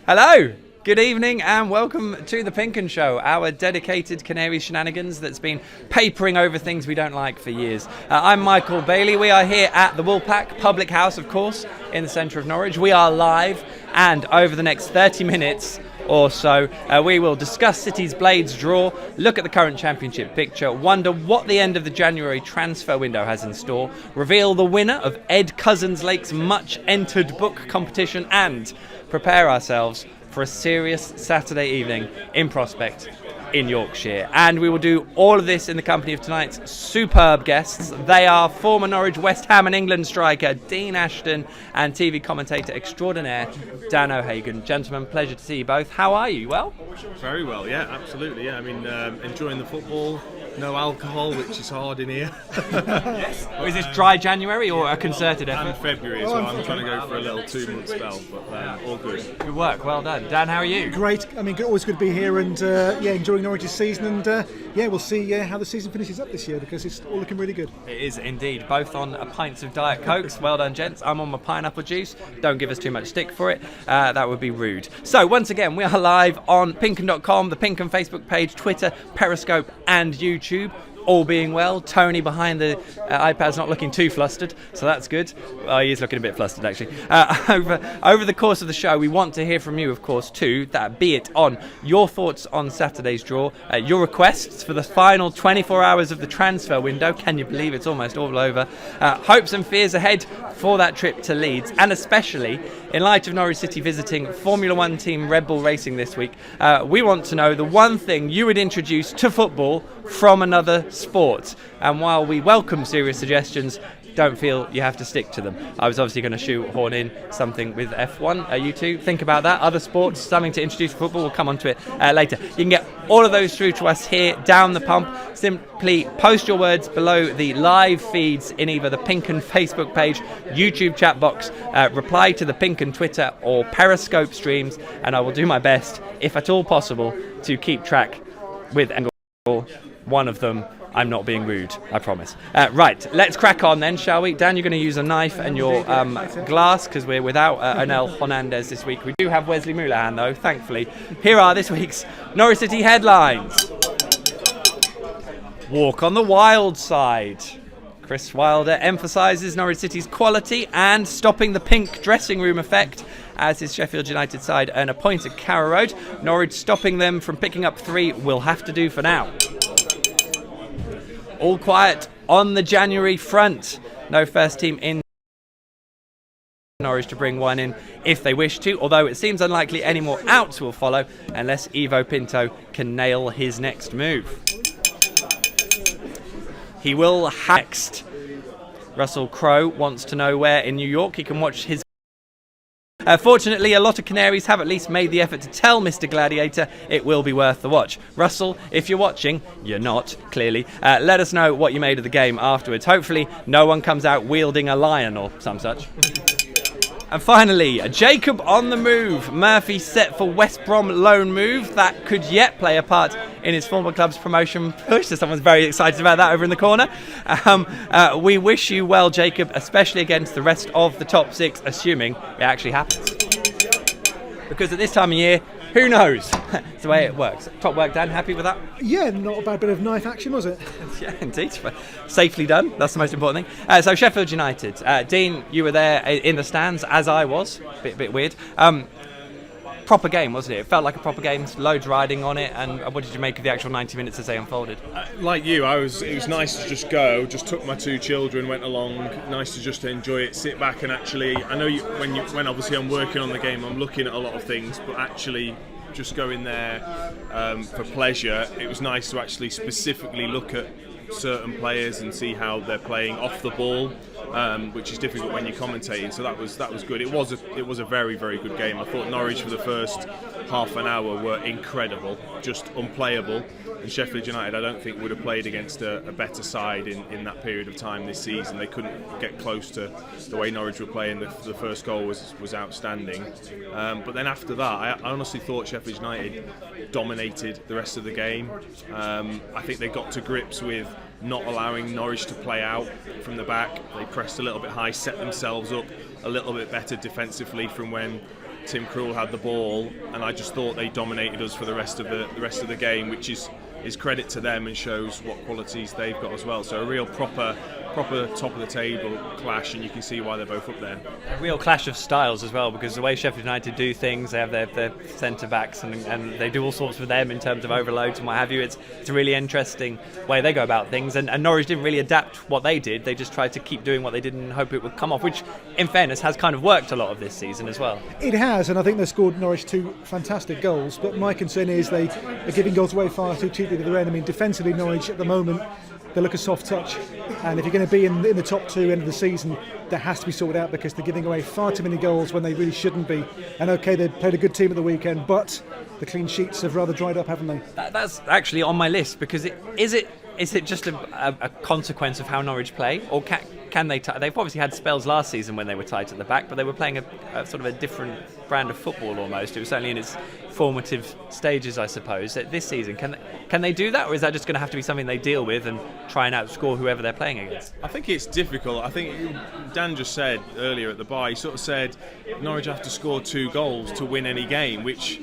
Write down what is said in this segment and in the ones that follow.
Hello, good evening and welcome to the PinkUn Show, our dedicated Canaries shenanigans that's been papering over things we don't like for years. I'm Michael Bailey. We are here at the Woolpack public house, of course, in the centre of Norwich. We are live, and over the next 30 minutes or so, we will discuss City's Blades draw, look at the current championship picture, wonder what the end of the January transfer window has in store, reveal the winner of Ed Cousins-Lake's much entered book competition, and prepare ourselves for a serious Saturday evening in Prospect in Yorkshire. And we will do all of this in the company of tonight's superb guests. They are former Norwich, West Ham and England striker Dean Ashton and TV commentator extraordinaire Dan O'Hagan. Gentlemen, pleasure to see you both. How are you? Well? Very well, yeah, absolutely. Yeah, I mean, enjoying the football. No alcohol, which is hard in here. Yes. Is this dry January or a concerted effort? And February, so I'm trying to go for a little 2-month spell, but all good. Good work, well done. Dan, how are you? Great. I mean, always good to be here and enjoying Norwich's season, and we'll see how the season finishes up this year because it's all looking really good. It is indeed. Both on pints of Diet Cokes. Well done, gents. I'm on my pineapple juice. Don't give us too much stick for it. That would be rude. So once again, we are live on PinkUn.com, the PinkUn Facebook page, Twitter, Periscope, and YouTube. All being well, Tony behind the iPad's not looking too flustered, so that's good. He is looking a bit flustered, actually. Over the course of the show, we want to hear from you, of course, too, that be it on your thoughts on Saturday's draw, your requests for the final 24 hours of the transfer window. Can you believe it's almost all over? Hopes and fears ahead for that trip to Leeds, and especially in light of Norwich City visiting Formula One team Red Bull Racing this week, we want to know the one thing you would introduce to football from another sport. And while we welcome serious suggestions, don't feel you have to stick to them. I was obviously going to shoehorn in something with F1. You two, think about that. Other sports, something to introduce to football. We'll come on to it later. You can get all of those through to us here down the pump. Simply post your words below the live feeds in either the PinkUn Facebook page, YouTube chat box, reply to the PinkUn Twitter or Periscope streams, and I will do my best, if at all possible, to keep track with one of them. I'm not being rude, I promise. Right, let's crack on then, shall we? Dan, you're going to use a knife and your glass because we're without Anel Hernandez this week. We do have Wesley Moulahan, though, thankfully. Here are this week's Norwich City headlines. Walk on the wild side. Chris Wilder emphasises Norwich City's quality and stopping the pink dressing room effect as his Sheffield United side earn a point at Carrow Road. Norwich stopping them from picking up 3 will have to do for now. All quiet on the January front. No first team in Norwich to bring one in if they wish to, although it seems unlikely any more outs will follow unless Ivo Pinto can nail his next move. He will have next. Russell Crowe wants to know where in New York he can watch his. Fortunately, a lot of Canaries have at least made the effort to tell Mr. Gladiator it will be worth the watch. Russell, if you're watching, you're not, clearly, let us know what you made of the game afterwards. Hopefully, no one comes out wielding a lion or some such. And finally, Jacob on the move. Murphy set for West Brom loan move. That could yet play a part in his former club's promotion push. So someone's very excited about that over in the corner. We wish you well, Jacob, especially against the rest of the top 6, assuming it actually happens. Because at this time of year, who knows? It's the way it works. Top work, Dan. Happy with that? Yeah, not a bad bit of knife action, was it? Yeah, indeed. Safely done. That's the most important thing. So Sheffield United. Dean, you were there in the stands, as I was. Bit weird. Proper game, wasn't it? It felt like a proper game. Loads riding on it. And what did you make of the actual 90 minutes as they unfolded? Like you, it was nice to just go. Just took my 2 children, went along. Nice to just enjoy it, sit back and actually. I know when obviously I'm working on the game, I'm looking at a lot of things, but actually just going there for pleasure. It was nice to actually specifically look at certain players and see how they're playing off the ball, which is difficult when you're commentating. So that was good. It was a very, very good game. I thought Norwich for the first half an hour were incredible, just unplayable. And Sheffield United, I don't think would have played against a better side in that period of time this season. They couldn't get close to the way Norwich were playing. The first goal was outstanding. But then after that, I honestly thought Sheffield United dominated the rest of the game. I think they got to grips with not allowing Norwich to play out from the back. They pressed a little bit high, set themselves up a little bit better defensively from when Tim Krul had the ball, and I just thought they dominated us for the rest of the game, which is credit to them and shows what qualities they've got as well. So a real proper top of the table clash, and you can see why they're both up there. A real clash of styles as well, because the way Sheffield United do things, they have their centre backs and they do all sorts with them in terms of overloads and what have you. It's a really interesting way they go about things, and Norwich didn't really adapt what they did. They just tried to keep doing what they did and hope it would come off, which in fairness has kind of worked a lot of this season as well. It has, and I think they scored Norwich 2 fantastic goals, but my concern is they are giving goals away far too cheaply to their end. I mean, defensively Norwich at the moment, they look a soft touch, and if you're going to be in the top 2 end of the season, that has to be sorted out, because they're giving away far too many goals when they really shouldn't be. And okay, they played a good team at the weekend, but the clean sheets have rather dried up, haven't they? That's actually on my list, because is it just a consequence of how Norwich play, or can they? They've obviously had spells last season when they were tight at the back, but they were playing a sort of a different brand of football almost. It was certainly in its formative stages, I suppose. This season, can they do that, or is that just going to have to be something they deal with and try and outscore whoever they're playing against? I think it's difficult. I think Dan just said earlier at the bar, he sort of said Norwich have to score 2 goals to win any game, which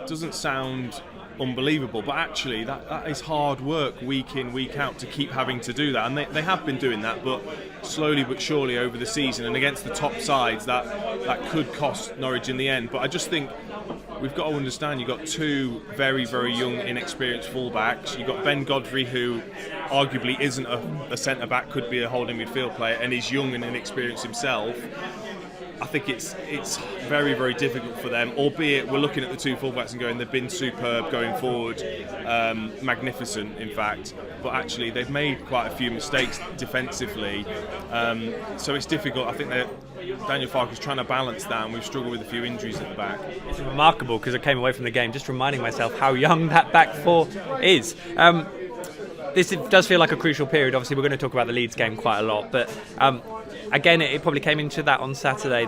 doesn't sound unbelievable, but actually that is hard work week in, week out to keep having to do that, and they have been doing that, but slowly but surely over the season, and against the top sides that could cost Norwich in the end. But I just think we've got to understand, you've got 2 very, very young, inexperienced fullbacks. You've got Ben Godfrey, who arguably isn't a centre-back, could be a holding midfield player, and is young and inexperienced himself. I think it's very, very difficult for them, albeit we're looking at the 2 fullbacks and going, they've been superb going forward, magnificent in fact, but actually they've made quite a few mistakes defensively, so it's difficult. I think that Daniel Farke's trying to balance that, and we've struggled with a few injuries at the back. It's remarkable, because I came away from the game just reminding myself how young that back 4 is. This does feel like a crucial period. Obviously we're going to talk about the Leeds game quite a lot, but again, it probably came into that on Saturday.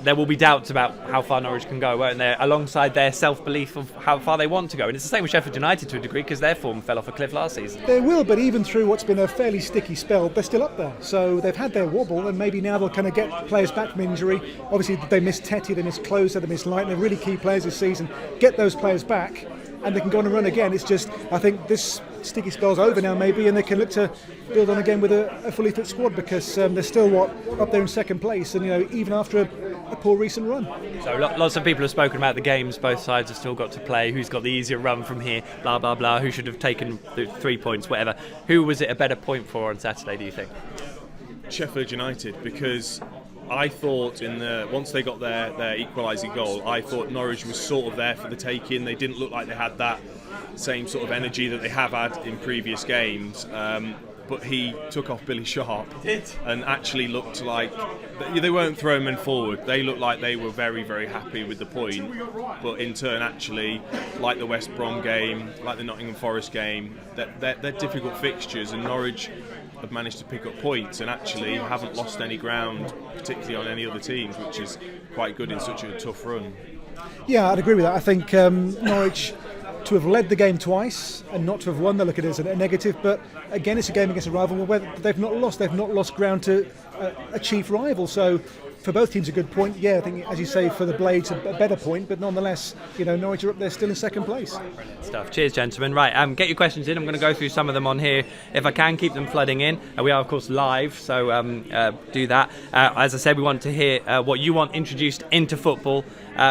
There will be doubts about how far Norwich can go, won't there, alongside their self-belief of how far they want to go. And it's the same with Sheffield United to a degree, because their form fell off a cliff last season. They will, but even through what's been a fairly sticky spell, they're still up there. So they've had their wobble, and maybe now they'll kind of get players back from injury. Obviously, they missed Tetty, they missed Klose, they missed Light. They're really key players this season. Get those players back, and they can go on and run again. It's just, I think this sticky spell's over now maybe, and they can look to build on again with a fully fit squad, because they're still up there in second place, and even after a poor recent run. So lots of people have spoken about the games both sides have still got to play, who's got the easier run from here, blah blah blah, who should have taken the 3 points, whatever. Who was it a better point for on Saturday, do you think? Sheffield United, because I thought once they got their equalising goal, I thought Norwich was sort of there for the taking. They didn't look like they had that same sort of energy that they have had in previous games. But he took off Billy Sharp and actually looked like they weren't throwing men forward. They looked like they were very, very happy with the point. But in turn, actually, like the West Brom game, like the Nottingham Forest game, they're difficult fixtures, and Norwich have managed to pick up points and actually haven't lost any ground, particularly on any other teams, which is quite good in such a tough run. Yeah, I'd agree with that. I think Norwich, to have led the game twice and not to have won, they look at it as a negative, but again, it's a game against a rival where they've not lost ground to a chief rival, so for both teams a good point. Yeah, I think, as you say, for the Blades a better point, but nonetheless, Norwich are up there still in second place. Brilliant stuff. Cheers, gentlemen. Right, get your questions in. I'm going to go through some of them on here if I can, keep them flooding in. We are, of course, live, so do that. As I said, we want to hear what you want introduced into football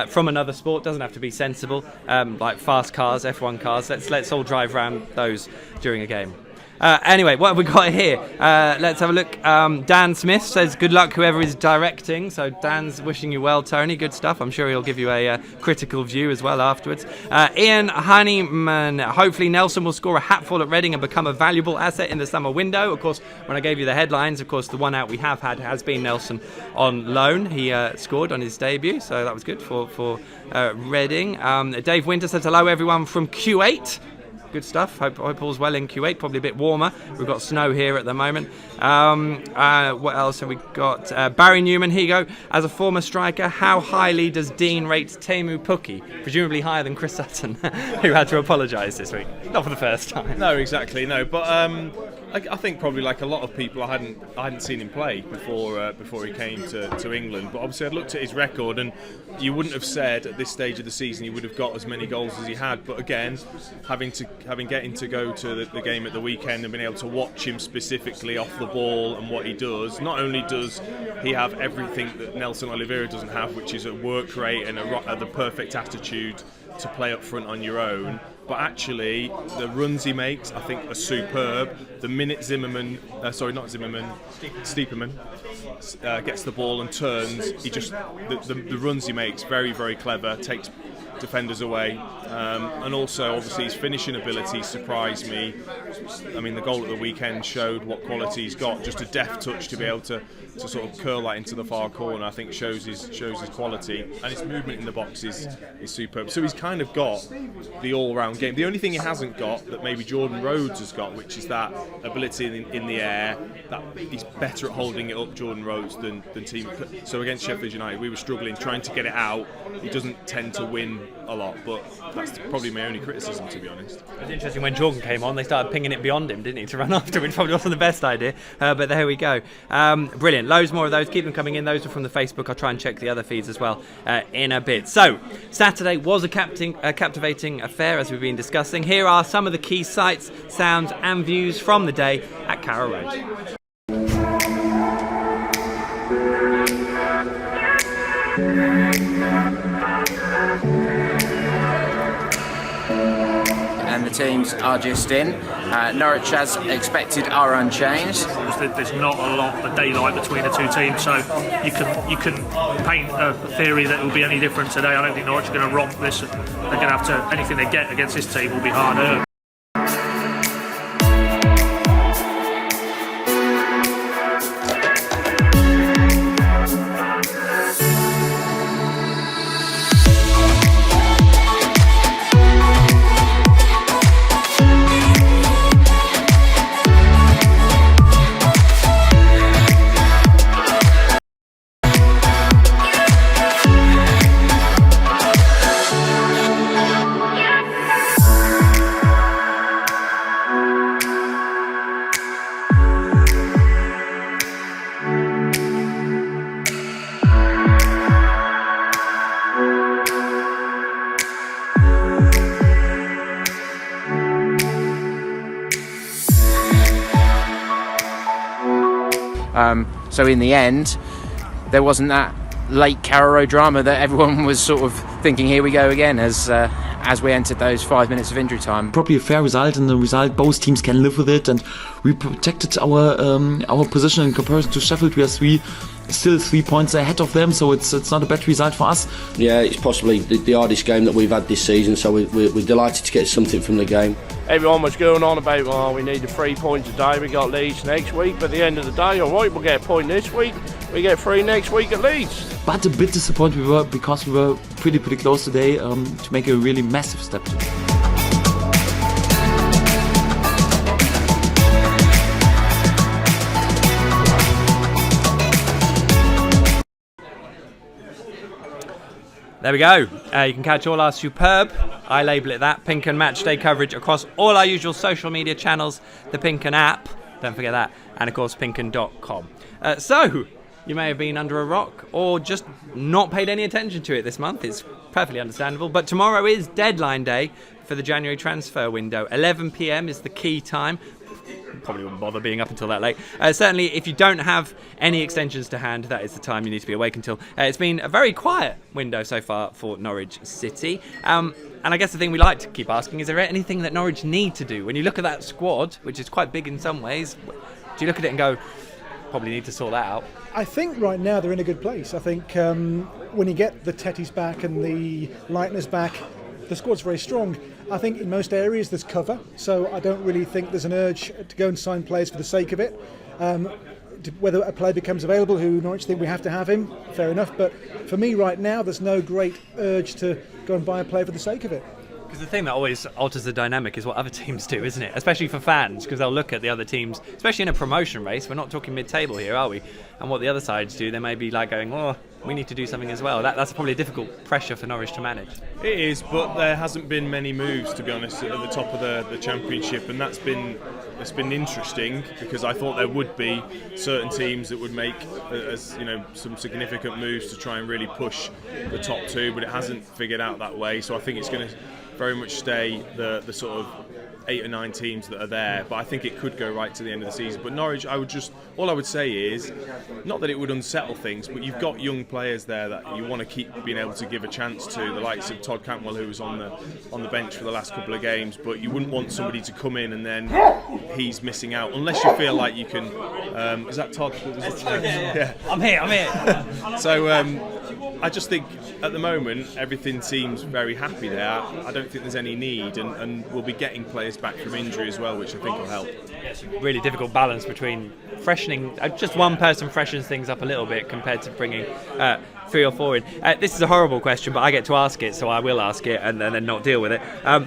from another sport. Doesn't have to be sensible, like fast cars, F1 cars. Let's all drive around those during a game. Anyway, what have we got here? Let's have a look. Dan Smith says, good luck whoever is directing. So Dan's wishing you well, Tony. Good stuff. I'm sure he'll give you a critical view as well afterwards. Ian Honeyman, hopefully Nelson will score a hatful at Reading and become a valuable asset in the summer window. Of course, when I gave you the headlines, of course, the one out we have had has been Nelson on loan. He scored on his debut, so that was good for Reading. Dave Winter says, hello everyone from Q8. Good stuff. Hope all's well in Q8. Probably a bit warmer. We've got snow here at the moment. What else have we got? Barry Newman, here you go. As a former striker, how highly does Dean rate Teemu Pukki? Presumably higher than Chris Sutton, who had to apologise this week. Not for the first time. No, exactly. No, but I think probably like a lot of people, I hadn't seen him play before he came to England. But obviously, I'd looked at his record, and you wouldn't have said at this stage of the season he would have got as many goals as he had. But again, getting to go to the game at the weekend and being able to watch him specifically off the ball and what he does. Not only does he have everything that Nelson Oliveira doesn't have, which is a work rate and the perfect attitude to play up front on your own, but actually the runs he makes I think are superb. The minute Stiepermann gets the ball and turns, the runs he makes very, very clever, takes defenders away, and also obviously his finishing ability surprised me. I mean, the goal at the weekend showed what quality he's got. Just a deft touch to be able to sort of curl that into the far corner, I think shows his quality, and his movement in the box is superb. So he's kind of got the all-round game. The only thing he hasn't got that maybe Jordan Rhodes has got, which is that ability in the air, that he's better at holding it up, Jordan Rhodes, than team. So against Sheffield United, we were struggling trying to get it out. He doesn't tend to win a lot, but that's probably my only criticism, to be honest. It's interesting, when Jordan came on, they started pinging it beyond him, didn't he, to run after, which probably wasn't the best idea, but there we go. Brilliant, loads more of those, keep them coming in. Those are from the Facebook. I'll try and check the other feeds as well in a bit. So Saturday was a captivating affair, as we've been discussing. Here are some of the key sights, sounds and views from the day at Carrow Road. And the teams are just in. Norwich, as expected, are unchanged. There's not a lot of daylight between the two teams, so you can paint a theory that it will be any different today. I don't think Norwich are going to romp this. They're going to have to, anything they get against this team will be hard earned. So in the end, there wasn't that late Carrow Road drama that everyone was sort of thinking, here we go again, as we entered those 5 minutes of injury time. Probably a fair result, and the result both teams can live with it, and we protected our position in comparison to Sheffield. We are still 3 points ahead of them, so it's not a bad result for us. Yeah, it's possibly the hardest game that we've had this season, so we're delighted to get something from the game. Everyone was going on about, we need the 3 points a day, we got Leeds next week, but at the end of the day, alright, we'll get a point this week, we get 3 next week at Leeds. But a bit disappointed we were, because we were pretty close today to make a really massive step. There we go. You can catch all our superb, I label it that, PinkUn Matchday coverage across all our usual social media channels, the PinkUn app, don't forget that, and of course PinkUn.com. So, you may have been under a rock or just not paid any attention to it this month. It's perfectly understandable. But tomorrow is deadline day for the January transfer window. 11 p.m. is the key time. Probably wouldn't bother being up until that late. Certainly, if you don't have any extensions to hand, that is the time you need to be awake until. It's been a very quiet window so far for Norwich City. And I guess the thing we like to keep asking is there anything that Norwich need to do? When you look at that squad, which is quite big in some ways, do you look at it and go, probably need to sort that out? I think right now they're in a good place. I think when you get the Tetties back and the Leitners back, the squad's very strong. I think in most areas there's cover, so I don't really think there's an urge to go and sign players for the sake of it. Whether a player becomes available who Norwich think we have to have him, fair enough, but for me right now there's no great urge to go and buy a player for the sake of it. Because the thing that always alters the dynamic is what other teams do, isn't it? Especially for fans, because they'll look at the other teams, especially in a promotion race. We're not talking mid-table here, are we? And what the other sides do, they may be like going, oh, we need to do something as well. That's probably a difficult pressure for Norwich to manage. It is, but there hasn't been many moves, to be honest, at the top of the Championship, and it's been interesting, because I thought there would be certain teams that would make some significant moves to try and really push the top two, but it hasn't figured out that way. So I think it's going to very much stay the sort of 8 or 9 teams that are there, but I think it could go right to the end of the season. But Norwich, all I would say is, not that it would unsettle things, but you've got young players there that you want to keep being able to give a chance to, the likes of Todd Cantwell, who was on the bench for the last couple of games, but you wouldn't want somebody to come in and then he's missing out, unless you feel like you can. Is that Todd? Yeah. I'm here. So I just think at the moment everything seems very happy there. I don't think there's any need, and we'll be getting players back from injury as well, which I think will help. It's a really difficult balance between freshening, just one person freshens things up a little bit compared to bringing 3 or 4 in. This is a horrible question, but I get to ask it, so I will ask it and then not deal with it.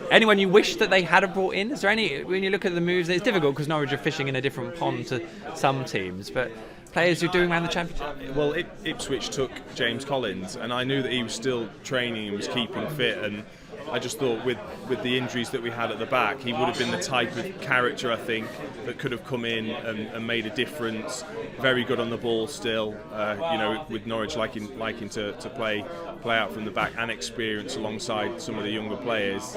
Anyone you wish that they had brought in? Is there any, when you look at the moves, it's difficult because Norwich are fishing in a different pond to some teams, but players who are doing around the Championship? Well, Ipswich took James Collins, and I knew that he was still training and was keeping fit, and I just thought with the injuries that we had at the back, he would have been the type of character, I think, that could have come in and made a difference. Very good on the ball still, with Norwich liking to play out from the back, and experience alongside some of the younger players.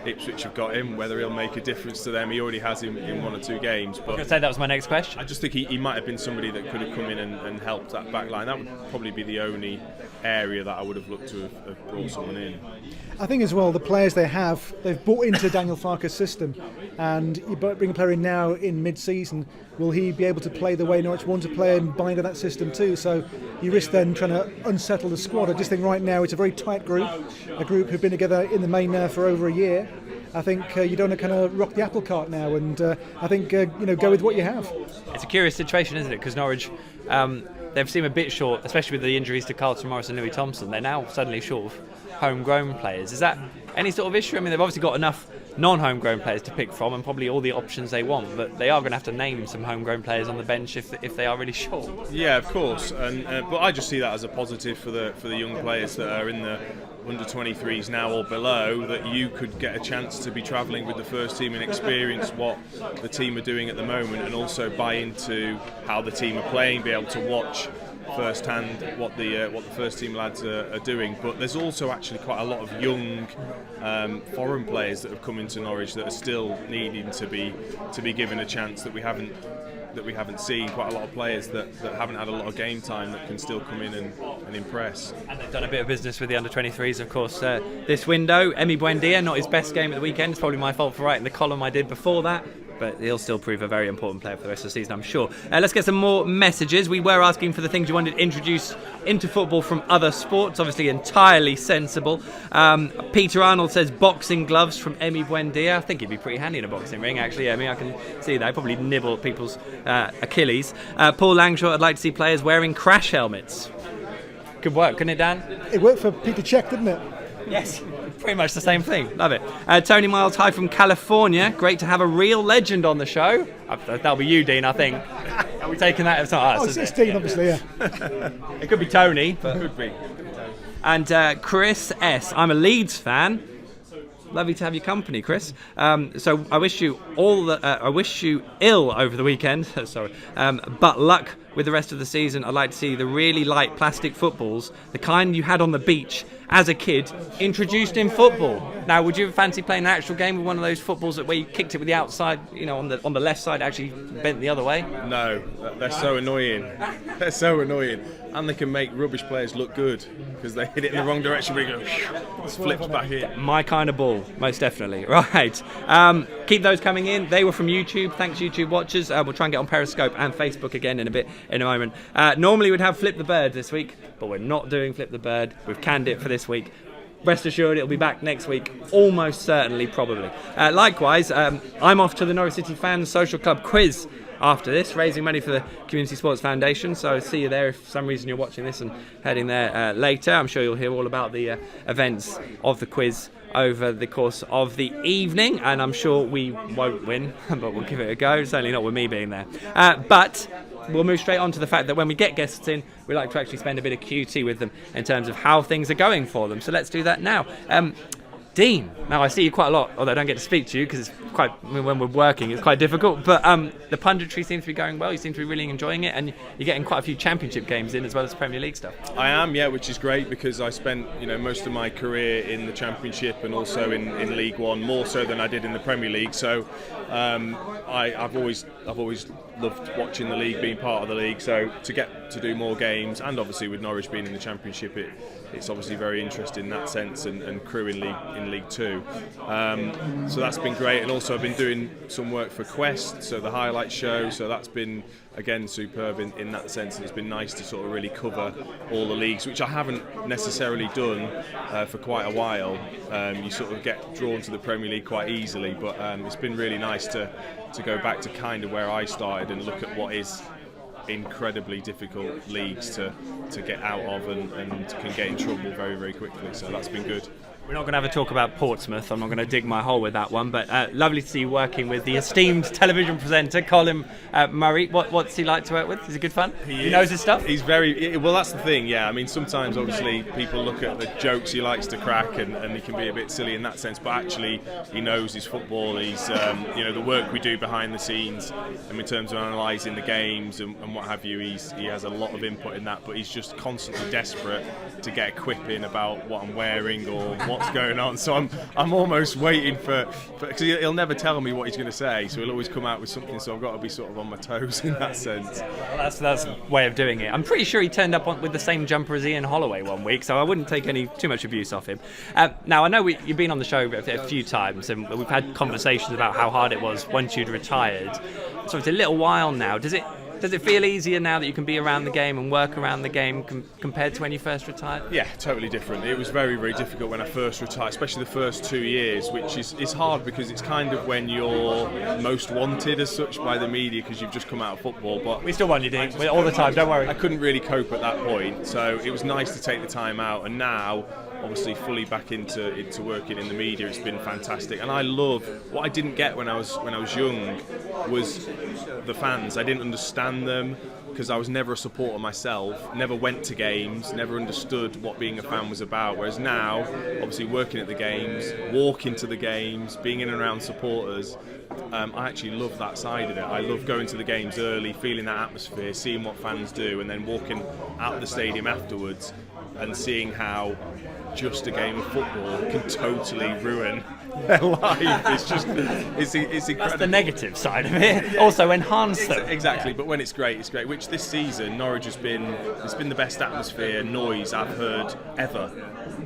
Ipswich have got him. Whether he'll make a difference to them, he already has him in 1 or 2 games. But I was going to say that was my next question. I just think he might have been somebody that could have come in and helped that back line. That would probably be the only area that I would have looked to have brought someone in. I think as well, the players they've bought into Daniel Farke's system, and you bring a player in now in mid-season, will he be able to play the way Norwich want to play and buy into that system too? So you risk then trying to unsettle the squad. I just think right now it's a very tight group, a group who've been together in the main now for over a year. I think you don't want to kind of rock the apple cart now, and I think go with what you have. It's a curious situation, isn't it? Because Norwich, they've seemed a bit short, especially with the injuries to Carlton Morris and Louis Thompson. They're now suddenly short of homegrown players. Is that any sort of issue? I mean, they've obviously got enough non-homegrown players to pick from and probably all the options they want, but they are going to have to name some homegrown players on the bench if they are really short. Yeah, of course, but I just see that as a positive for the young players that are in the under 23s now or below, that you could get a chance to be travelling with the first team and experience what the team are doing at the moment, and also buy into how the team are playing, be able to watch firsthand what the first team lads are doing. But there's also actually quite a lot of young foreign players that have come into Norwich that are still needing to be given a chance that we haven't seen. Quite a lot of players that haven't had a lot of game time that can still come in and impress. And they've done a bit of business with the under-23s, of course, this window. Emi Buendia, not his best game at the weekend. It's probably my fault for writing the column I did before that, but he'll still prove a very important player for the rest of the season, I'm sure. Let's get some more messages. We were asking for the things you wanted introduced into football from other sports, obviously entirely sensible. Peter Arnold says boxing gloves from Emi Buendia. I think he'd be pretty handy in a boxing ring, actually. I mean, I can see that. He'd probably nibble at people's Achilles. Paul Langshaw, I'd like to see players wearing crash helmets. Good work, couldn't it, Dan? It worked for Peter Cech, didn't it? Yes, pretty much the same thing. Love it. Tony Miles, hi from California. Great to have a real legend on the show. That'll be you, Dean, I think. Are we taking that? It's not us, it's Dean, obviously, yeah. It could be Tony, but... Could be. And Chris S. I'm a Leeds fan. Lovely to have your company, Chris. So I wish you ill over the weekend. Sorry, but luck with the rest of the season. I'd like to see the really light plastic footballs, the kind you had on the beach as a kid, introduced in football. Now, would you fancy playing an actual game with one of those footballs where you kicked it with the outside, on the left side, actually bent the other way? No, they're so annoying. They're so annoying. And they can make rubbish players look good because they hit it in the wrong direction, but it goes, flips back in. My kind of ball, most definitely. Right. Keep those coming in. They were from YouTube. Thanks, YouTube watchers. We'll try and get on Periscope and Facebook again in a moment. Normally we'd have Flip the Bird this week, but we're not doing Flip the Bird. We've canned it for this week. Rest assured it'll be back next week, almost certainly, probably. Likewise, I'm off to the Norwich City Fans Social Club quiz after this, raising money for the Community Sports Foundation, so see you there if for some reason you're watching this and heading there later. I'm sure you'll hear all about the events of the quiz over the course of the evening, and I'm sure we won't win, but we'll give it a go. Certainly not with me being there. But we'll move straight on to the fact that when we get guests in, we like to actually spend a bit of QT with them in terms of how things are going for them. So let's do that now. Dean, now I see you quite a lot, although I don't get to speak to you because when we're working it's quite difficult, but the punditry seems to be going well. You seem to be really enjoying it, and you're getting quite a few championship games in as well as Premier League stuff. I am, yeah, which is great because I spent most of my career in the Championship and also in League One, more so than I did in the Premier League. So I've always loved watching the league, being part of the league. So to get to do more games, and obviously with Norwich being in the Championship, it's obviously very interesting in that sense, and crew in League Two. So that's been great, and also I've been doing some work for Quest, so the highlight show. So that's been again superb in that sense, and it's been nice to sort of really cover all the leagues, which I haven't necessarily done for quite a while. You sort of get drawn to the Premier League quite easily, but it's been really nice to go back to kind of where I started and look at what is incredibly difficult leagues to get out of and can get in trouble very, very quickly. So that's been good. We're not going to have a talk about Portsmouth. I'm not going to dig my hole with that one, but lovely to see you working with the esteemed television presenter Colin Murray. What's he like to work with? Is he good fun? He knows his stuff? He's very well. That's the thing, yeah. I mean, sometimes obviously people look at the jokes he likes to crack, and he can be a bit silly in that sense. But actually, he knows his football. He's the work we do behind the scenes, and in terms of analysing the games and what have you. He has a lot of input in that, but he's just constantly desperate to get a quip in about what I'm wearing or what's going on. So I'm almost waiting for because he'll never tell me what he's going to say. So he'll always come out with something. So I've got to be sort of on my toes in that sense. Well, that's a way of doing it. I'm pretty sure he turned up with the same jumper as Ian Holloway one week, so I wouldn't take too much abuse off him. Now I know you've been on the show a few times, and we've had conversations about how hard it was once you'd retired. So it's a little while now. Does it feel easier now that you can be around the game and work around the game compared to when you first retired? Yeah, totally different. It was very, very difficult when I first retired, especially the first 2 years, which is hard because it's kind of when you're most wanted as such by the media because you've just come out of football. But we still want you, Dean, all the time, don't worry. I couldn't really cope at that point, so it was nice to take the time out, and now obviously fully back into working in the media. It's been fantastic, and I love what I didn't get when I was young was the fans. I didn't understand them because I was never a supporter myself, never went to games, never understood what being a fan was about. Whereas now, obviously working at the games, walking to the games, being in and around supporters, I actually love that side of it. I love going to the games early, feeling that atmosphere, seeing what fans do, and then walking out of the stadium afterwards and seeing how just a game of football can totally ruin their life. It's incredible. That's the negative side of it. Also enhance them. Exactly, but when it's great, it's great. Which this season, Norwich it's been the best atmosphere, noise I've heard ever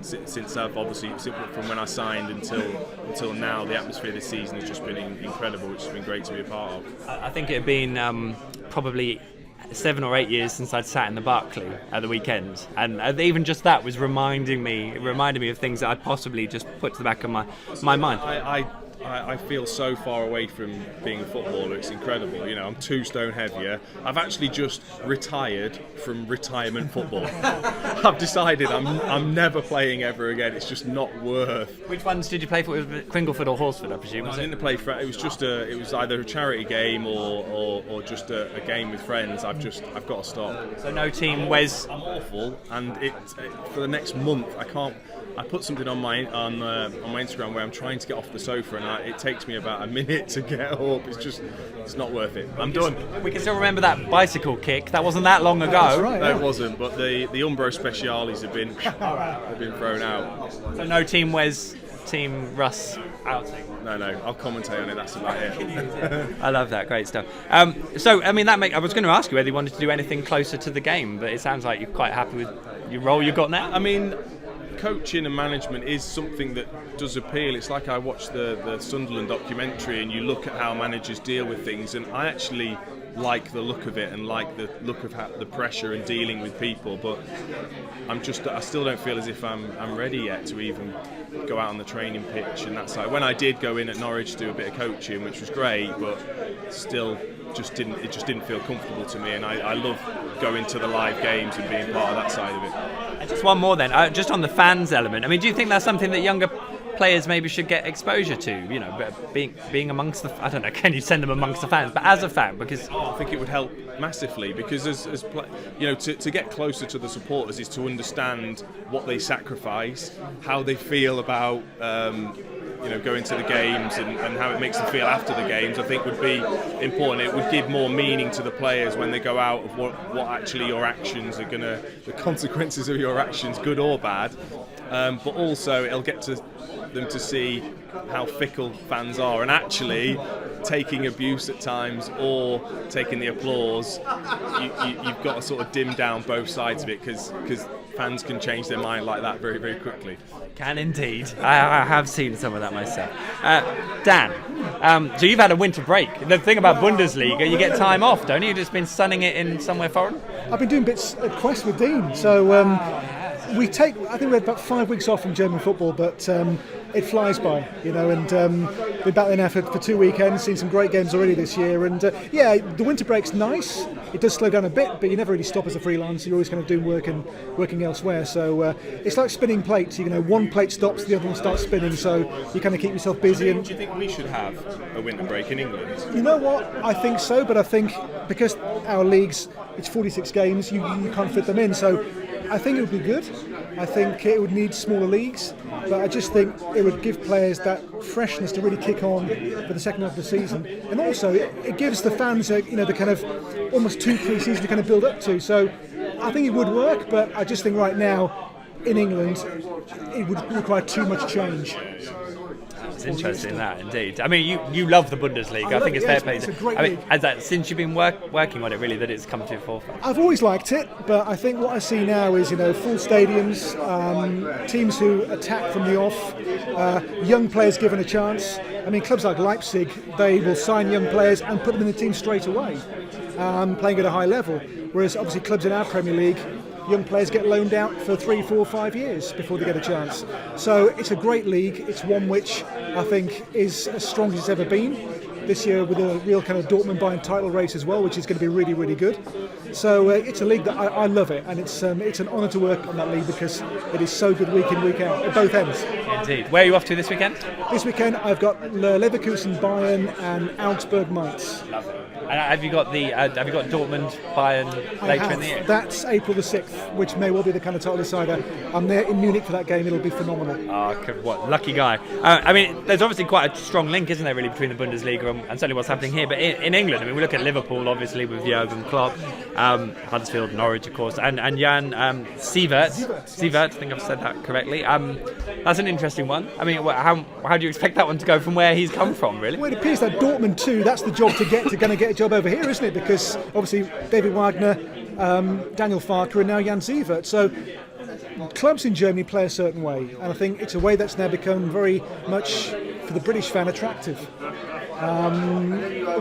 since I've obviously from when I signed until now. The atmosphere this season has just been incredible, which has been great to be a part of. I think it had been probably 7 or 8 years since I'd sat in the Barclay at the weekend, and even just that was reminding me of things that I'd possibly just put to the back of my mind. I feel so far away from being a footballer. It's incredible. I'm 2 stone heavier. I've actually just retired from retirement football. I've decided I'm never playing ever again. It's just not worth. Which ones did you play for? Was it Cringleford or Horsford, I presume? I didn't play for. It was either a charity game or just a game with friends. I've got to stop. So no team Wes. I'm awful, and for the next month I can't. I put something on my Instagram where I'm trying to get off the sofa, and it takes me about a minute to get up. It's not worth it. I'm done. We can still remember that bicycle kick. That wasn't that long ago. That's right, no, it wasn't. But the Umbro Speciales have been thrown out. So no Team Wes, Team Russ outing. No, I'll commentate on it. That's about it. I love that. Great stuff. So I mean, I was going to ask you whether you wanted to do anything closer to the game, but it sounds like you're quite happy with your role you've got now. I mean, coaching and management is something that does appeal. It's like I watched the Sunderland documentary, and you look at how managers deal with things, and I actually like the look of it and like the look of the pressure and dealing with people, but I still don't feel as if I'm ready yet to even go out on the training pitch and that side. When I did go in at Norwich to do a bit of coaching, which was great, but still it just didn't feel comfortable to me, and I love going to the live games and being part of that side of it. And just one more then, just on the fans element. I mean, do you think that's something that younger players maybe should get exposure to? You know, being amongst the, I don't know, can you send them amongst the fans? But as a fan, because I think it would help massively, because to get closer to the supporters is to understand what they sacrifice, how they feel about going to the games, and how it makes them feel after the games. I think would be important. It would give more meaning to the players when they go out of what actually your actions are gonna, the consequences of your actions, good or bad. But also it'll get to them to see how fickle fans are, and actually taking abuse at times or taking the applause, you've got to sort of dim down both sides of it, because fans can change their mind like that very, very quickly. Can indeed. I have seen some of that myself. Dan, so you've had a winter break. The thing about Bundesliga, you get time off, don't you? You've just been sunning it in somewhere foreign? I've been doing bits at Quest with Dean, so I think we had about 5 weeks off from German football, but it flies by, and we're back there now for 2 weekends, seen some great games already this year, and the winter break's nice. It does slow down a bit, but you never really stop as a freelancer. You're always kind of doing work and working elsewhere, so it's like spinning plates. One plate stops, the other one starts spinning, so you kind of keep yourself busy. And do you think we should have a winter break in England? You know what? I think so, but I think because our leagues, it's 46 games, you can't fit them in, so I think it would be good. I think it would need smaller leagues, but I just think it would give players that freshness to really kick on for the second half of the season, and also it gives the fans the kind of almost 2 pre-seasons to kind of build up to. So I think it would work, but I just think right now in England it would require too much change. It's interesting, that indeed. I mean, you love the Bundesliga. I think it's fair play. It's a great league. Since you've been working on it, really, that it's come to a forefront? I've always liked it, but I think what I see now is full stadiums, teams who attack from the off, young players given a chance. I mean, clubs like Leipzig, they will sign young players and put them in the team straight away, playing at a high level. Whereas obviously clubs in our Premier League, young players get loaned out for 3, 4, 5 years before they get a chance. So it's a great league. It's one which I think is as strong as it's ever been. This year with a real kind of Dortmund-Bayern title race as well, which is going to be really, really good. So it's a league that I love it, and it's an honour to work on that league because it is so good week in, week out, at both ends. Indeed. Where are you off to this weekend? This weekend I've got Leverkusen, Bayern and Augsburg, Mainz. Lovely. And have you got Dortmund, Bayern later in the year? That's April the 6th, which may well be the kind of title decider. I'm there in Munich for that game. It'll be phenomenal. Oh, what lucky guy! I mean, there's obviously quite a strong link, isn't there, really, between the Bundesliga and certainly what's happening here. But in England, I mean, we look at Liverpool, obviously, with Jurgen Klopp, Huddersfield, Norwich, of course, and Jan Sievert. I think I've said that correctly. That's an interesting one. I mean, how do you expect that one to go from where he's come from, really? Well, it appears that Dortmund too. That's the job to get a job over here, isn't it? Because obviously David Wagner, Daniel Farke, and now Jan Sievert. So clubs in Germany play a certain way, and I think it's a way that's now become very much for the British fan attractive.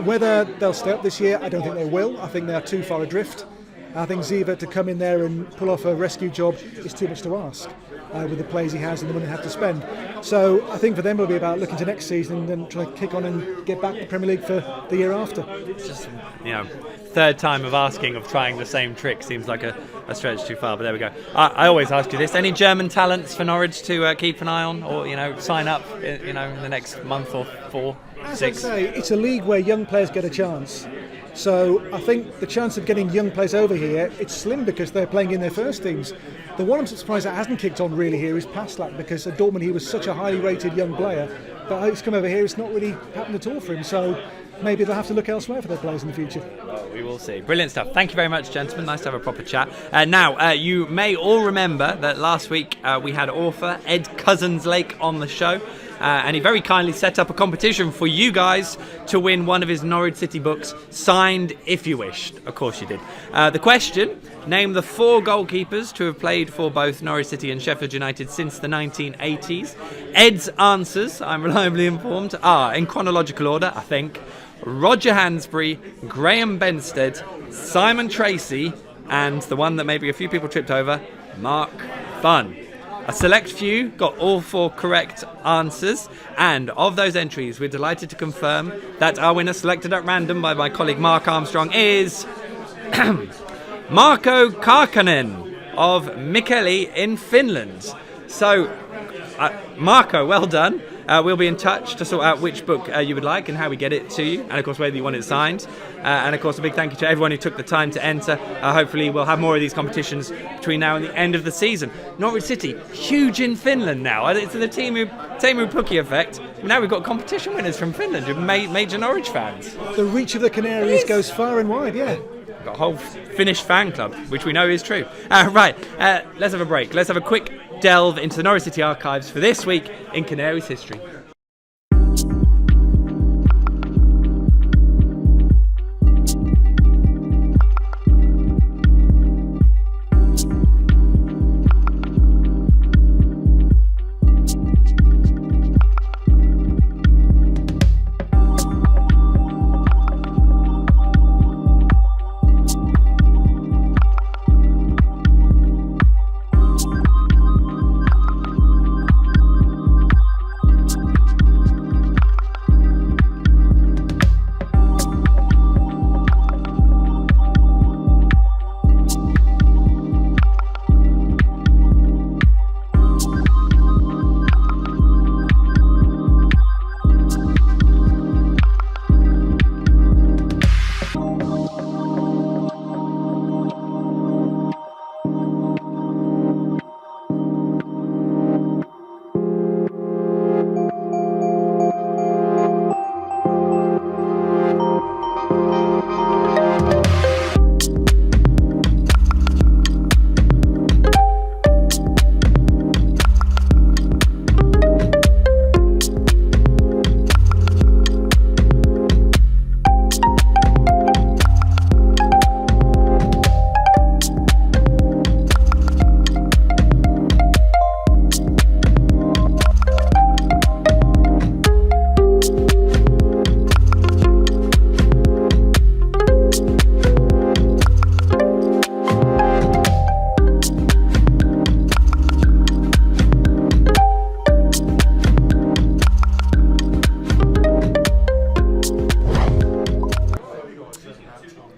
Whether they'll stay up this year, I don't think they will. I think they are too far adrift. I think Sievert to come in there and pull off a rescue job is too much to ask. With the players he has and the money they have to spend. So I think for them it'll be about looking to next season and then try to kick on and get back to the Premier League for the year after. It's just, third time of trying the same trick seems like a stretch too far, but there we go. I always ask you this: any German talents for Norwich to keep an eye on, or sign up in the next month or 4, 6? As I say, it's a league where young players get a chance. So I think the chance of getting young players over here, it's slim because they're playing in their first teams. The one I'm surprised that hasn't kicked on really here is Paslak, because at Dortmund he was such a highly rated young player, but he's come over here, it's not really happened at all for him. So maybe they'll have to look elsewhere for their players in the future. Well, we will see. Brilliant stuff. Thank you very much, gentlemen. Nice to have a proper chat. Now, you may all remember that last week we had author Ed Cousinslake on the show. And he very kindly set up a competition for you guys to win one of his Norwich City books, signed if you wished. Of course you did. The question: name the 4 goalkeepers to have played for both Norwich City and Sheffield United since the 1980s. Ed's answers, I'm reliably informed, are, in chronological order, I think, Roger Hansbury, Graham Benstead, Simon Tracy, and the one that maybe a few people tripped over, Mark Funn. A select few got all 4 correct answers, and of those entries, we're delighted to confirm that our winner, selected at random by my colleague Mark Armstrong, is Marko Karkkonen of Mikkeli in Finland. So, Marco, well done. We'll be in touch to sort out which book you would like and how we get it to you, and of course whether you want it signed. And of course a big thank you to everyone who took the time to enter. Hopefully we'll have more of these competitions between now and the end of the season. Norwich City, huge in Finland now. It's the Teemu Pukki effect. Now we've got competition winners from Finland who are major Norwich fans. The reach of the Canaries goes far and wide, yeah. Got a whole Finnish fan club, which we know is true. Right, let's have a break. Let's have a quick delve into the Norwich City archives for this week in Canaries history.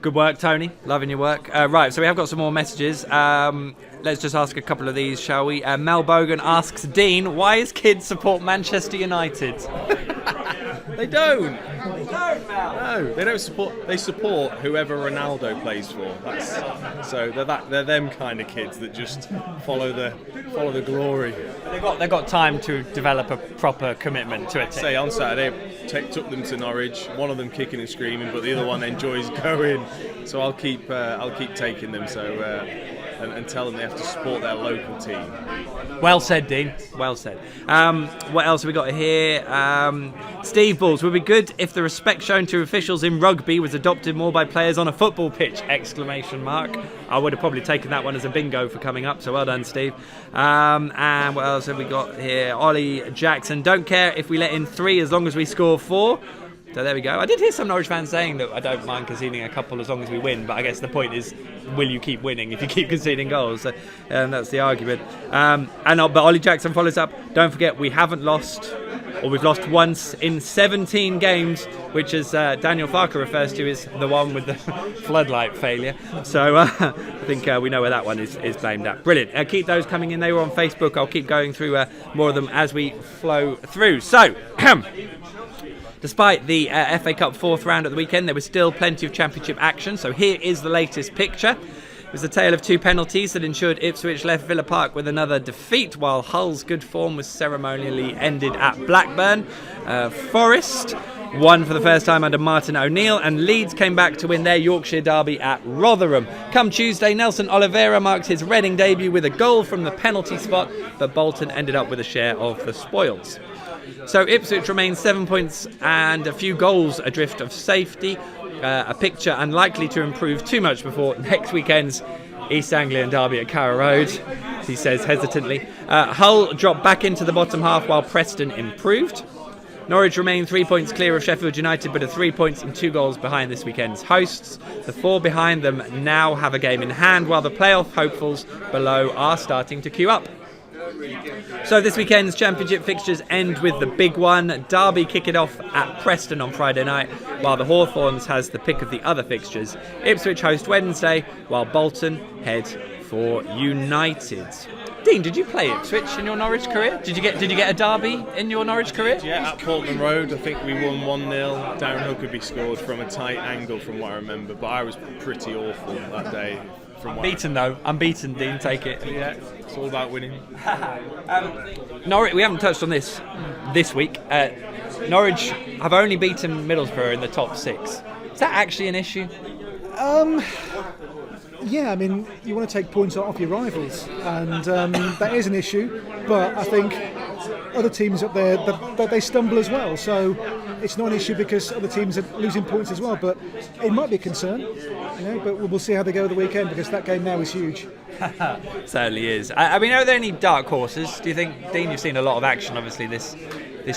Good work, Tony. Loving your work. Right, so we have got some more messages. Let's just ask a couple of these, shall we? Mel Bogan asks Dean, why his kids support Manchester United? They don't. No, they don't support. They support whoever Ronaldo plays for. They're them kind of kids that just follow the glory. They've got time to develop a proper commitment to it. Say on Saturday, took them to Norwich. One of them kicking and screaming, but the other one enjoys going. So I'll keep taking them. And tell them they have to support their local team. Well said, Dean. Well said. What else have we got here? Steve Balls, would be good if the respect shown to officials in rugby was adopted more by players on a football pitch! Exclamation mark. I would have probably taken that one as a bingo for coming up, so well done, Steve. And what else have we got here? Ollie Jackson, don't care if we let in 3 as long as we score 4. So there we go. I did hear some Norwich fans saying that I don't mind conceding a couple as long as we win, but I guess the point is, will you keep winning if you keep conceding goals? So that's the argument. But Ollie Jackson follows up, don't forget we've lost once in 17 games, which as Daniel Farker refers to is the one with the floodlight failure. So I think we know where that one is blamed at. Brilliant. Keep those coming in. They were on Facebook. I'll keep going through more of them as we flow through. So, despite the FA Cup 4th round at the weekend, there was still plenty of championship action. So here is the latest picture. It was a tale of 2 penalties that ensured Ipswich left Villa Park with another defeat, while Hull's good form was ceremonially ended at Blackburn. Forest won for the first time under Martin O'Neill, and Leeds came back to win their Yorkshire derby at Rotherham. Come Tuesday, Nelson Oliveira marked his Reading debut with a goal from the penalty spot, but Bolton ended up with a share of the spoils. So Ipswich remains 7 points and a few goals adrift of safety. A picture unlikely to improve too much before next weekend's East Anglian derby at Carrow Road, he says hesitantly. Hull dropped back into the bottom half while Preston improved. Norwich remain 3 points clear of Sheffield United, but are 3 points and 2 goals behind this weekend's hosts. The 4 behind them now have a game in hand, while the playoff hopefuls below are starting to queue up. So this weekend's championship fixtures end with the big one. Derby kick it off at Preston on Friday night, while the Hawthorns has the pick of the other fixtures. Ipswich host Wednesday, while Bolton head for United. Dean, did you play Ipswich in your Norwich career? Did you get a derby in your Norwich career? Yeah, at Elland Road, I think we won 1-0. Darren Huckabee scored from a tight angle, from what I remember. But I was pretty awful that day. Unbeaten, Dean, take it. Yeah, it's all about winning. Norwich, we haven't touched on this week. Norwich have only beaten Middlesbrough in the top 6. Is that actually an issue? Yeah, I mean, you want to take points off your rivals, and that is an issue. But I think other teams up there, they stumble as well. So it's not an issue because other teams are losing points as well. But it might be a concern, But we'll see how they go the weekend, because that game now is huge. Certainly is. I mean, are there any dark horses? Do you think, Dean? You've seen a lot of action, obviously, this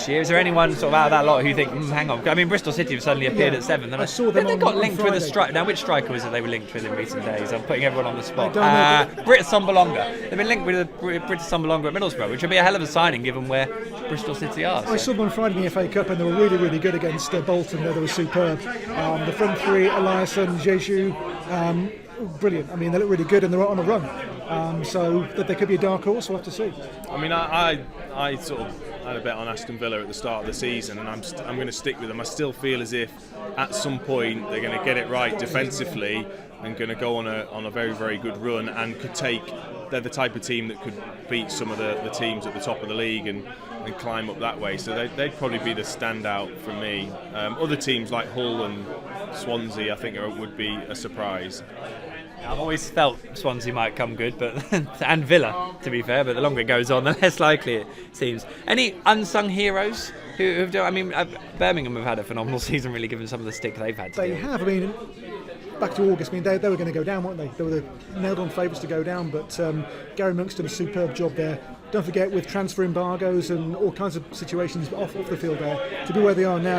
year. Is there anyone sort of out of that lot who you think, hang on? I mean, Bristol City have suddenly appeared at 7th. And I saw them they got linked with a Friday. striker. Now, which striker was it they were linked with in recent days? I'm putting everyone on the spot. I don't know. Britt Sombolonga. They've been linked with Britt Sombolonga at Middlesbrough, which would be a hell of a signing given where Bristol City are. I saw them on Friday in the FA Cup, and they were really, really good against Bolton. They were superb. The front three, Eliasson, Jeju, brilliant. I mean, they look really good, and they're on a run. So that they could be a dark horse, we'll have to see. I mean, I sort of had a bet on Aston Villa at the start of the season, and I'm going to stick with them. I still feel as if at some point they're going to get it right defensively and going to go on a very, very good run, and they're the type of team that could beat some of the teams at the top of the league and climb up that way. So they'd probably be the standout for me. Other teams like Hull and Swansea, I think, would be a surprise. I've always felt Swansea might come good, and Villa, to be fair, but the longer it goes on, the less likely it seems. Any unsung heroes who've done? I mean, Birmingham have had a phenomenal season, really, given some of the stick they've had. They have. I mean, back to August. I mean, they were going to go down, weren't they? They were the nailed-on favourites to go down, but Gary Monk's done a superb job there. Don't forget, with transfer embargoes and all kinds of situations off the field there, to be where they are now,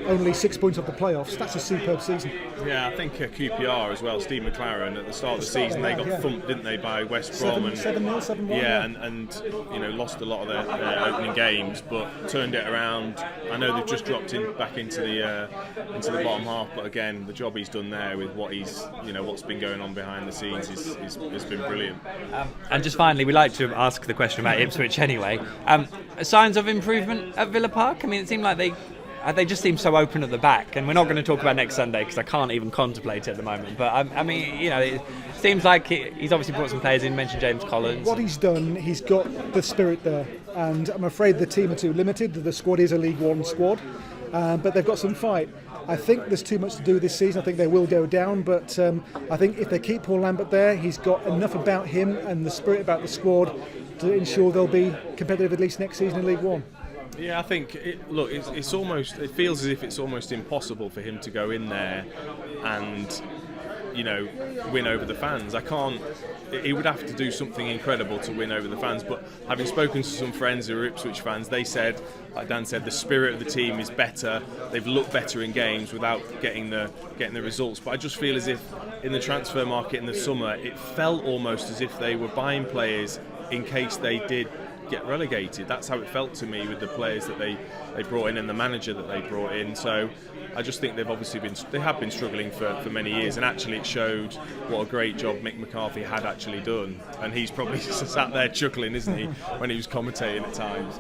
only 6 points off the playoffs, that's a superb season. Yeah, I think QPR as well, Steve McLaren, at the start of the season, they got thumped, didn't they, by West Brom. 7-0, 7-1. Yeah, and lost a lot of their opening games, but turned it around. I know they've just dropped back into the bottom half, but again, the job he's done there with what's been going on behind the scenes has been brilliant. And just finally, we like to ask the question about Ipswich anyway. Signs of improvement at Villa Park? I mean, it seemed like they just seem so open at the back, and we're not going to talk about next Sunday because I can't even contemplate it at the moment. But I mean, it seems like he's obviously brought some players in. You mentioned James Collins. What he's done, he's got the spirit there, and I'm afraid the team are too limited. The squad is a League One squad, but they've got some fight. I think there's too much to do this season. I think they will go down, but I think if they keep Paul Lambert there, he's got enough about him and the spirit about the squad to ensure they'll be competitive at least next season in League One. Yeah, I think it feels as if it's almost impossible for him to go in there and win over the fans. He would have to do something incredible to win over the fans, but having spoken to some friends who are Ipswich fans, they said, like Dan said, the spirit of the team is better. They've looked better in games without getting the results. But I just feel as if in the transfer market in the summer, it felt almost as if they were buying players in case they did get relegated. That's how it felt to me with the players that they brought in and the manager that they brought in. So I just think they have been struggling for many years, and actually it showed what a great job Mick McCarthy had actually done, and he's probably sat there chuckling, isn't he, when he was commentating at times.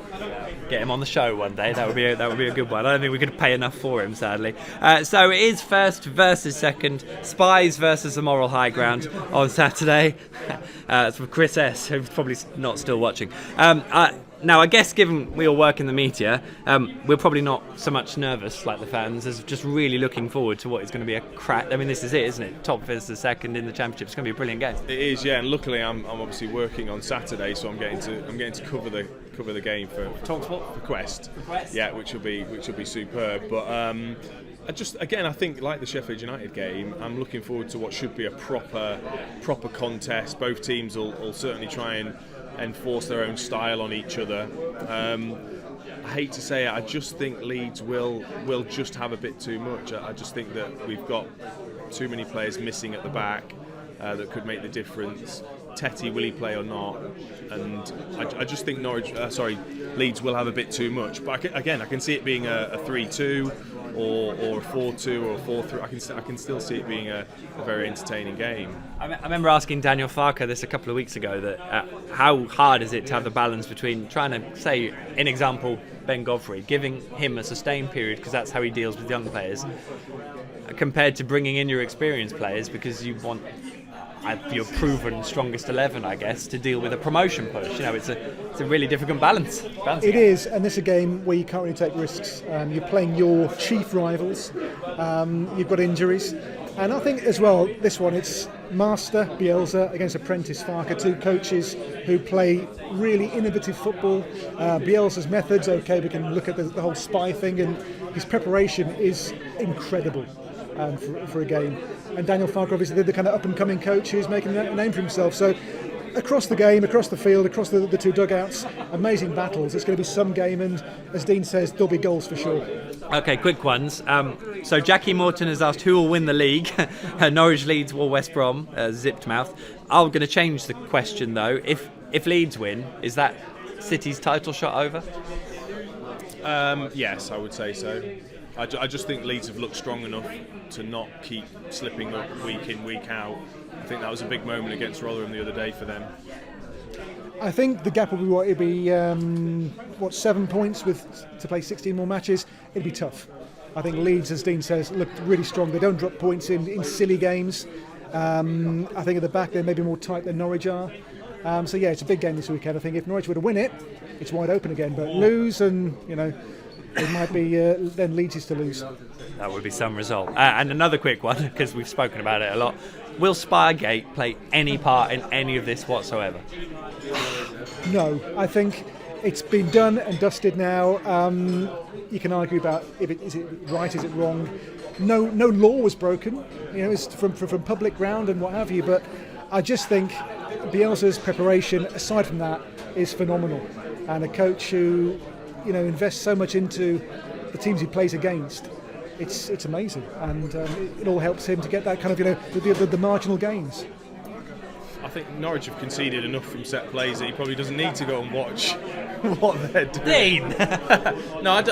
Get him on the show one day. That would be a good one. I don't think we could pay enough for him, sadly. So it is first versus second, Spies versus the moral high ground on Saturday. It's with Chris S, who's probably not still watching. Now, I guess given we all work in the media, we're probably not so much nervous like the fans, as just really looking forward to what is going to be a crack. I mean, this is it, isn't it? Top versus second in the Championship. It's going to be a brilliant game. It is, yeah. And luckily, I'm obviously working on Saturday, so I'm getting to cover the game for TalkSport, for Quest. Yeah, which will be superb. But I think like the Sheffield United game, I'm looking forward to what should be a proper contest. Both teams will certainly try and enforce their own style on each other. I hate to say it, I just think Leeds will just have a bit too much. I just think that we've got too many players missing at the back that could make the difference. Tetty, will he play or not? And I just think Leeds will have a bit too much. But I can see it being a 3-2 or a 4-2 or a 4-3. I can still see it being a very entertaining game. I remember asking Daniel Farker this a couple of weeks ago, that how hard is it to have the balance between trying to, say, in example, Ben Godfrey, giving him a sustained period because that's how he deals with young players, compared to bringing in your experienced players because you want your proven strongest 11, I guess, to deal with a promotion push. You know, it's a really difficult balance. It is, and this is a game where you can't really take risks. You're playing your chief rivals. You've got injuries, and I think as well, this one, it's Master Bielsa against Apprentice Farker, two coaches who play really innovative football. Bielsa's methods, okay, we can look at the whole spy thing, and his preparation is incredible for a game. And Daniel Farker, obviously, the kind of up-and-coming coach who's making a name for himself. So across the game, across the field, across the two dugouts, amazing battles. It's going to be some game, and as Dean says, there'll be goals for sure. Okay, quick ones. So Jackie Morton has asked who will win the league, Norwich, Leeds or West Brom, zipped mouth. I'm going to change the question though. If Leeds win, is that City's title shot over? Yes, I would say so. I just think Leeds have looked strong enough to not keep slipping up week in, week out. I think that was a big moment against Rotherham the other day for them. I think the gap will be 7 points to play 16 more matches. It'd be tough. I think Leeds, as Dean says, looked really strong. They don't drop points in silly games. I think at the back they're maybe more tight than Norwich are. So yeah, it's a big game this weekend. I think if Norwich were to win it, it's wide open again. But lose, and it might be then Leeds is to lose. That would be some result. And another quick one, because we've spoken about it a lot. Will Spiregate play any part in any of this whatsoever? No, I think it's been done and dusted now. You can argue about is it right, is it wrong. No law was broken. It's from public ground and what have you. But I just think Bielsa's preparation, aside from that, is phenomenal. And a coach who invests so much into the teams he plays against, it's amazing, and it all helps him to get that kind of the marginal gains. I think Norwich have conceded enough from set plays that he probably doesn't need to go and watch what they're doing. No,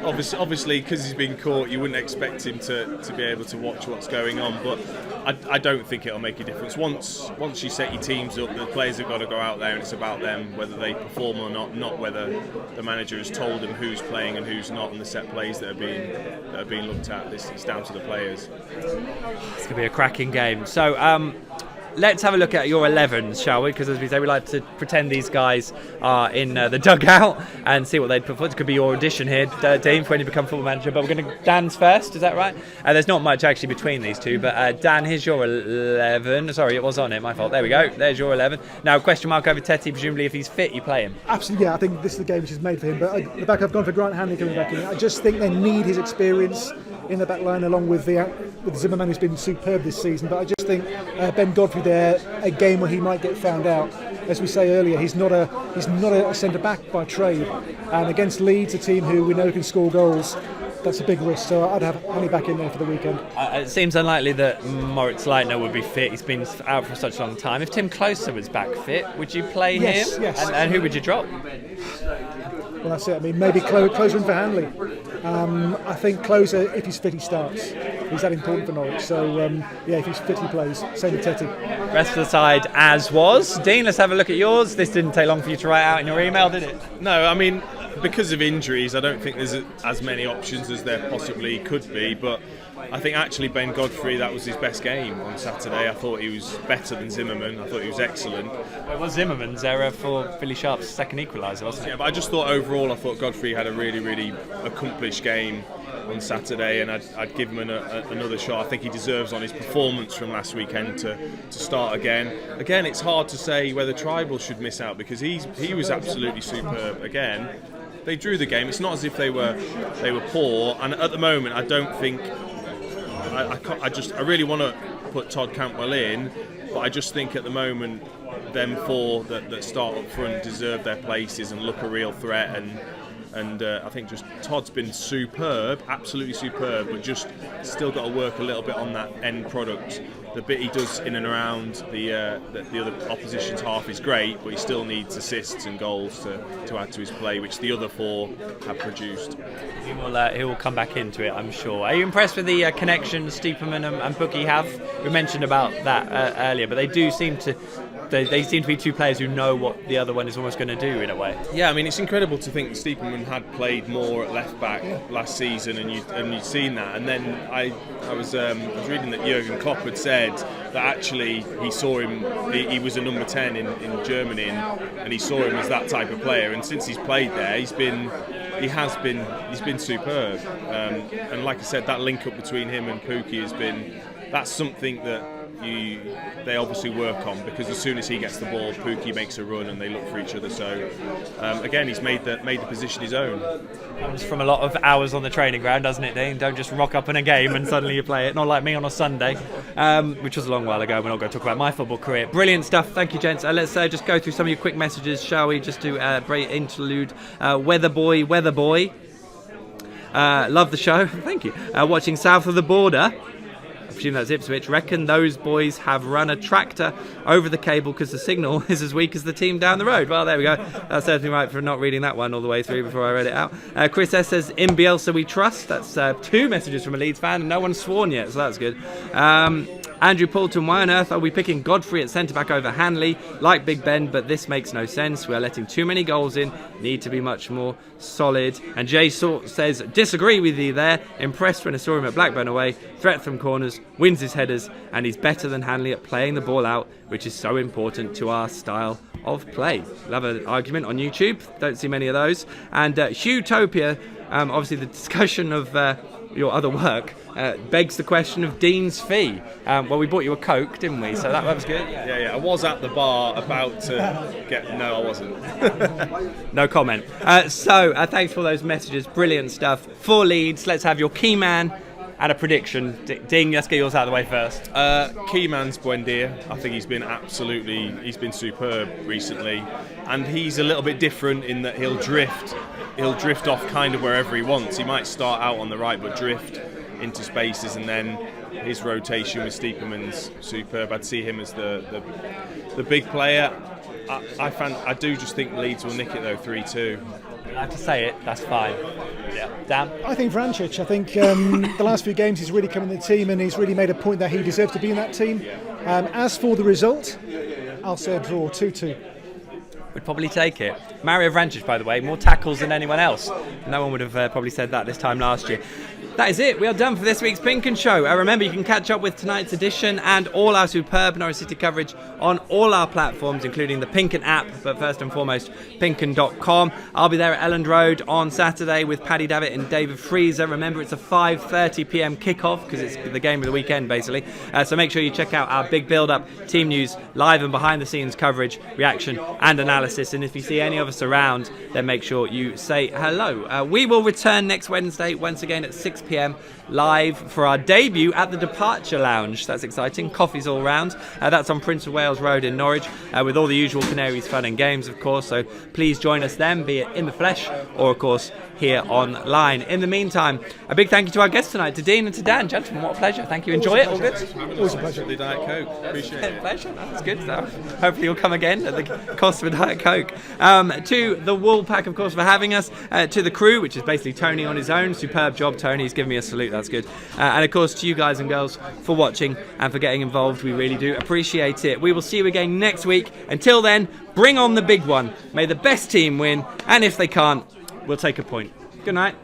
obviously because he's been caught, you wouldn't expect him to be able to watch what's going on, but I don't think it'll make a difference. Once you set your teams up, the players have got to go out there and it's about them, whether they perform or not whether the manager has told them who's playing and who's not, and the set plays that are being looked at. It's down to the players. It's going to be a cracking game. So let's have a look at your 11s, shall we? Because as we say, we like to pretend these guys are in the dugout and see what they'd put forward. It could be your audition here, Dean, for when you become football manager. But we're going to Dan's first, is that right? There's not much actually between these two, but Dan, here's your 11. Sorry, it was on it, my fault. There we go. There's your 11. Now, question mark over Tetty. Presumably, if he's fit, you play him. Absolutely, yeah. I think this is the game which is made for him. But at the back, I've gone for Grant Hanley coming back in. I just think they need his experience in the back line, along with Zimmerman, who's been superb this season. But I just think Ben Godfrey there, a game where he might get found out. As we say earlier, he's not a centre back by trade, and against Leeds, a team who we know can score goals, that's a big risk. So I'd have Hanley back in there for the weekend. It seems unlikely that Moritz Leitner would be fit. He's been out for such a long time. If Tim Closer was back fit, would you play him? Yes. And who would you drop? Well, that's it. I mean, maybe Closer in for Hanley. I think Closer, if he's fit, he starts. He's that important for Norwich. So, if he's fit, he plays. Same with Tetty. Rest of the side as was. Dean, let's have a look at yours. This didn't take long for you to write out in your email, did it? No, I mean, because of injuries, I don't think there's as many options as there possibly could be. But I think actually Ben Godfrey, that was his best game on Saturday. I thought he was better than Zimmerman. I thought he was excellent. It was Zimmerman's error for Billy Sharp's second equaliser, wasn't it? Yeah, but I just thought overall, I thought Godfrey had a really, really accomplished game on Saturday, and I'd give him another shot. I think he deserves on his performance from last weekend to start again. Again, it's hard to say whether Tribal should miss out because he was absolutely superb again. They drew the game. It's not as if they were poor, and at the moment, I don't think. I really want to put Todd Cantwell in, but I just think at the moment them four that start up front deserve their places and look a real threat, and And I think just Todd's been superb, absolutely superb, but just still got to work a little bit on that end product. The bit he does in and around the other opposition's half is great, but he still needs assists and goals to add to his play, which the other 4 have produced. He will come back into it, I'm sure. Are you impressed with the connection Stiepermann and Bookie have? We mentioned about that earlier, but they seem to be 2 players who know what the other one is almost going to do in a way. Yeah, I mean, it's incredible to think Stiepermann had played more at left back last season, and you'd seen that. And then I was reading that Jurgen Klopp had said that actually he saw him. He was a number 10 in Germany, and he saw him as that type of player. And since he's played there, he's been superb. And like I said, that link up between him and Pookie that's something that they obviously work on, because as soon as he gets the ball, Pookie makes a run and they look for each other. So again, he's made the position his own. Comes from a lot of hours on the training ground, doesn't it, Dean? Don't just rock up in a game and suddenly you play it. Not like me on a Sunday, which was a long while ago. We're not going to talk about my football career. Brilliant stuff. Thank you, gents. Let's just go through some of your quick messages, shall we? Just do a brief interlude. Weatherboy. Love the show. Thank you. Watching south of the border. I presume that's Ipswich. Reckon those boys have run a tractor over the cable because the signal is as weak as the team down the road. Well, there we go. That's certainly right for not reading that one all the way through before I read it out. Chris S says, in Bielsa we trust. That's 2 messages from a Leeds fan, and no one's sworn yet, so that's good. Andrew Poulton, why on earth are we picking Godfrey at centre-back over Hanley? Like Big Ben, but this makes no sense. We are letting too many goals in. Need to be much more solid. And Jay Sort says, disagree with you there. Impressed when I saw him at Blackburn away. Threat from corners, wins his headers, and he's better than Hanley at playing the ball out, which is so important to our style of play. Love an argument on YouTube. Don't see many of those. And Hughtopia, obviously the discussion of your other work begs the question of Dean's fee. Well, we bought you a Coke, didn't we? So that was good. Yeah. I was at the bar about to get... No, I wasn't. No comment. So thanks for those messages. Brilliant stuff. For Leeds, let's have your key man and a prediction. Dean, let's get yours out of the way first. Key man's Buendia. I think he's been superb recently, and he's a little bit different in that he'll drift off kind of wherever he wants. He might start out on the right but drift into spaces, and then his rotation with Stiepermann's superb. I'd see him as the big player. I do just think Leeds will nick it though, 3-2. I have to say it, that's fine. Yeah. Dan? I think Vrancic. I think the last few games he's really come in the team, and he's really made a point that he deserves to be in that team. As for the result, I'll say a draw, 2-2. Would probably take it. Mario Vrancic, by the way, more tackles than anyone else. No one would have probably said that this time last year. That is it. We are done for this week's PinkUn Show. Remember, you can catch up with tonight's edition and all our superb Norwich City coverage on all our platforms, including the PinkUn app, but first and foremost, PinkUn.com. I'll be there at Elland Road on Saturday with Paddy Davitt and David Freezer. Remember, it's a 5:30pm kickoff because it's the game of the weekend, basically. So make sure you check out our big build-up, team news, live and behind-the-scenes coverage, reaction and analysis. And if you see any of us around, then make sure you say hello. We will return next Wednesday, once again at 6pm live for our debut at the Departure Lounge. That's exciting. Coffees all round. That's on Prince of Wales Road in Norwich, with all the usual Canaries fun and games, of course. So please join us then, be it in the flesh or, of course, here online. In the meantime, a big thank you to our guests tonight, to Dean and to Dan. Gentlemen, what a pleasure. Thank you. Enjoy it. All good? Always a pleasure. The Diet Coke. Appreciate it. Pleasure. That's good stuff. Hopefully you'll come again at the cost of a Diet Coke. To the Woolpack, of course, for having us. To the crew, which is basically Tony on his own. Superb job, Tony. He's giving me a salute. That's good. And of course, to you guys and girls for watching and for getting involved. We really do appreciate it. We will see you again next week. Until then, bring on the big one. May the best team win. And if they can't, we'll take a point. Good night.